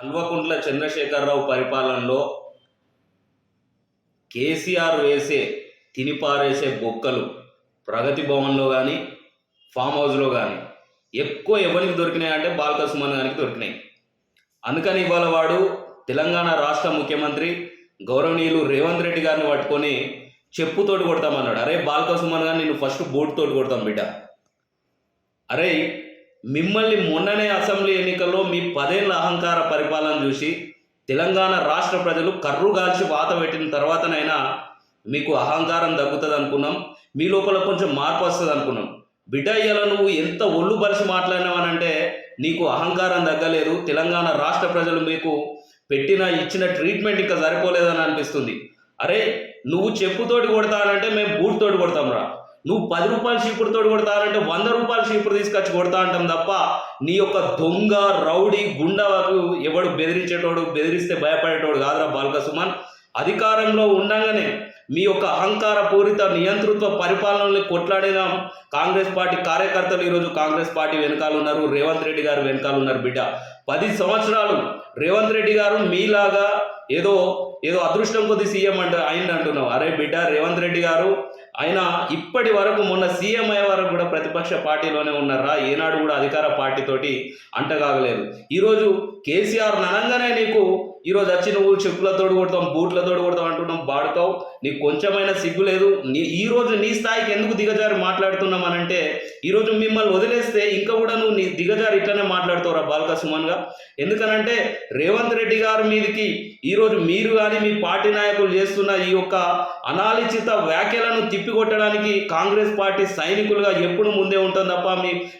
కల్వకుంట్ల చంద్రశేఖరరావు పరిపాలనలో కేసీఆర్ వేసే తినిపారేసే బొక్కలు ప్రగతి భవన్లో కానీ ఫామ్ హౌస్లో కానీ ఎక్కువ ఎవరికి దొరికినాయి అంటే బాల్క సుమన్ గారికి దొరికినాయి. అందుకని ఇవాళ వాడు తెలంగాణ రాష్ట్ర ముఖ్యమంత్రి గౌరవనీయులు రేవంత్ రెడ్డి గారిని పట్టుకొని చెప్పుతోటి కొడతామన్నాడు. అరే బాల్క సుమన్ గారిని నేను ఫస్ట్ బోటుతోటి కొడతాం బిడ్డ. అరే మిమ్మల్ని మొన్ననే అసెంబ్లీ ఎన్నికల్లో మీ 10 ఏళ్ల అహంకార పరిపాలన చూసి తెలంగాణ రాష్ట్ర ప్రజలు కర్రు గాల్చి వాత పెట్టిన తర్వాతనైనా మీకు అహంకారం తగ్గుతుంది అనుకున్నాం, మీ లోపల కొంచెం మార్పు వస్తుంది అనుకున్నాం. బిడ్డ ఇయ్యాల నువ్వు ఎంత ఒళ్ళు బలిసి మాట్లాడినావనంటే నీకు అహంకారం తగ్గలేదు. తెలంగాణ రాష్ట్ర ప్రజలు మీకు ఇచ్చిన ట్రీట్మెంట్ ఇంకా సరిపోలేదని అనిపిస్తుంది. అరే నువ్వు చెప్పుతోటి కొడతానంటే మేము బూట్తోటి కొడతాం రా. నువ్వు 10 రూపాయల చీపురుతోటి కొడతానంటే 100 రూపాయల చీపురు తీసుకొచ్చి కొడతా అంటాం తప్ప నీ యొక్క దొంగ రౌడీ గుండాకు ఎవడు బెదిరిస్తే భయపడేటోడు కాదురా బాల్క సుమన్. అధికారంలో ఉండగానే మీ యొక్క అహంకార పూరిత నియంతృత్వ పరిపాలనని కొట్లాడిన కాంగ్రెస్ పార్టీ కార్యకర్తలు ఈరోజు కాంగ్రెస్ పార్టీ వెనకాల ఉన్నారు, రేవంత్ రెడ్డి గారు వెనకాల ఉన్నారు. బిడ్డ 10 సంవత్సరాలు రేవంత్ రెడ్డి గారు మీలాగా ఏదో అదృష్టం కొద్ది సీఎం అంటున్నావు. అరే బిడ్డ రేవంత్ రెడ్డి గారు ఆయన ఇప్పటి వరకు మొన్న సీఎం అయ్యే వరకు కూడా ప్రతిపక్ష పార్టీలోనే ఉన్నారా, ఏనాడు కూడా అధికార పార్టీతోటి అంటగాగలేదు. ఈరోజు కేసీఆర్ అనగానే నీకు ఈరోజు వచ్చి నువ్వు చెప్పులతోడు కొడతాం బూట్లతోడు కొడతాం అంటున్నాం, బాడుతావు. నీకు కొంచెమైనా సిగ్గు లేదు. ఈరోజు నీ స్థాయికి ఎందుకు దిగజారి మాట్లాడుతున్నామనంటే ఈరోజు మిమ్మల్ని వదిలేస్తే ఇంకా కూడా నువ్వు నీ దిగజారి ఇట్లనే మాట్లాడుతావురా బాల్క సుమన్గా. ఎందుకనంటే రేవంత్ రెడ్డి గారి మీదకి ఈరోజు మీరు కానీ మీ పార్టీ నాయకులు చేస్తున్న ఈ యొక్క అనాలోచిత వ్యాఖ్యలను తిప్పికొట్టడానికి కాంగ్రెస్ పార్టీ సైనికులుగా ఎప్పుడు ముందే ఉంటుంది తప్ప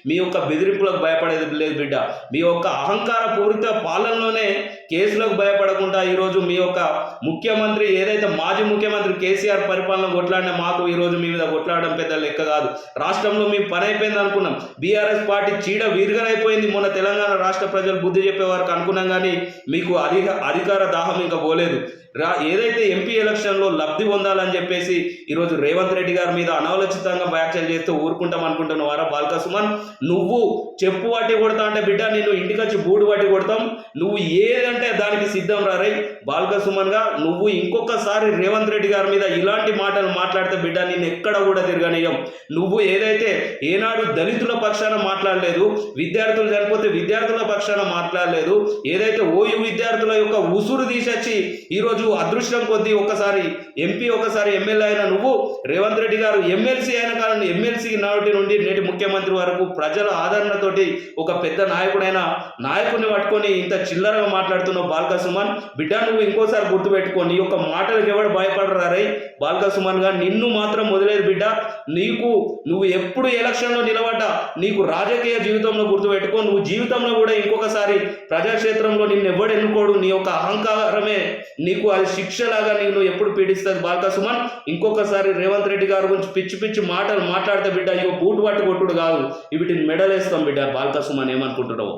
మీ యొక్క బెదిరింపులకు భయపడేది లేదు బిడ్డ. మీ యొక్క అహంకార పూరిత పాలనలోనే కేసులకు భయపడకుండా ఈరోజు మీ యొక్క ముఖ్యమంత్రి ఏదైతే మాజీ ముఖ్యమంత్రి కేసీఆర్ పరిపాలన కొట్లాడినా మాకు ఈరోజు మీ మీద కొట్లాడడం పెద్ద లెక్క కాదు. రాష్ట్రంలో మీ పని అయిపోయింది అనుకున్నాం. బీఆర్ఎస్ పార్టీ చీడ వీరుగరైపోయింది. మొన్న తెలంగాణ రాష్ట్ర ప్రజలు బుద్ధి చెప్పే వారికి అనుకున్నాం, కానీ మీకు అధికార దాహం ఇంకా పోలేదు. ఏదైతే ఎంపీ ఎలక్షన్లో లబ్ధి పొందాలని చెప్పేసి ఈరోజు రేవంత్ రెడ్డి గారి మీద అనాలోచితంగా వ్యాఖ్యలు చేస్తూ ఊరుకుంటాం అనుకుంటున్నావారా బాల్క సుమన్. నువ్వు చెప్పు వాటి కొడతా అంటే బిడ్డ నిన్ను ఇంటికి వచ్చి బూడు వాటి కొడతాం. నువ్వు ఏదంటే దానికి సిద్ధం రారై బాల్క సుమన్గా. నువ్వు ఇంకొకసారి రేవంత్ రెడ్డి గారి మీద ఇలాంటి మాటలు మాట్లాడితే బిడ్డ నిన్ను ఎక్కడ కూడా తిరగనీయం. నువ్వు ఏదైతే ఏనాడు దళితుల పక్షాన మాట్లాడలేదు, విద్యార్థులు చనిపోతే విద్యార్థుల పక్షాన మాట్లాడలేదు, ఏదైతే ఓయూ విద్యార్థుల యొక్క ఉసురు తీసొచ్చి ఈరోజు అదృష్టం కొద్దీ ఒకసారి ఎంపీ ఒకసారి ఎమ్మెల్యే అయిన నువ్వు రేవంత్ రెడ్డి గారు ఎమ్మెల్సీ అయిన కారణం ఎమ్మెల్సీ నాటి నుండి నేటి ముఖ్యమంత్రి వరకు ప్రజల ఆదరణతోటి ఒక పెద్ద నాయకుడిని పట్టుకొని ఇంత చిల్లరగా మాట్లాడుతున్నావు బాల్క సుమన్. బిడ్డ నువ్వు ఇంకోసారి గుర్తుపెట్టుకో, నీ యొక్క మాటలకు ఎవరు భయపడరారై బాల్క సుమన్ గా. నిన్ను మాత్రం వదిలేదు బిడ్డ. నువ్వు ఎప్పుడు ఎలక్షన్లో నిలబడ్డా నీకు రాజకీయ జీవితంలో గుర్తుపెట్టుకో, నువ్వు జీవితంలో కూడా ఇంకొకసారి ప్రజాక్షేత్రంలో నిన్ను ఎవడు ఎన్నుకోడు. నీ యొక్క అహంకారమే నీకు అది శిక్షలాగా నేను ఎప్పుడు పీడిస్తుంది బాల్క సుమన్. ఇంకొకసారి రేవంత్ రెడ్డి గారి గురించి పిచ్చి మాటలు మాట్లాడితే బిడ్డ ఇక బూటు పట్టు కొట్టుడు కాదు, వీటిని మెడలేస్తాం బిడ్డ బాల్క సుమన్. ఏమనుకుంటున్నావు?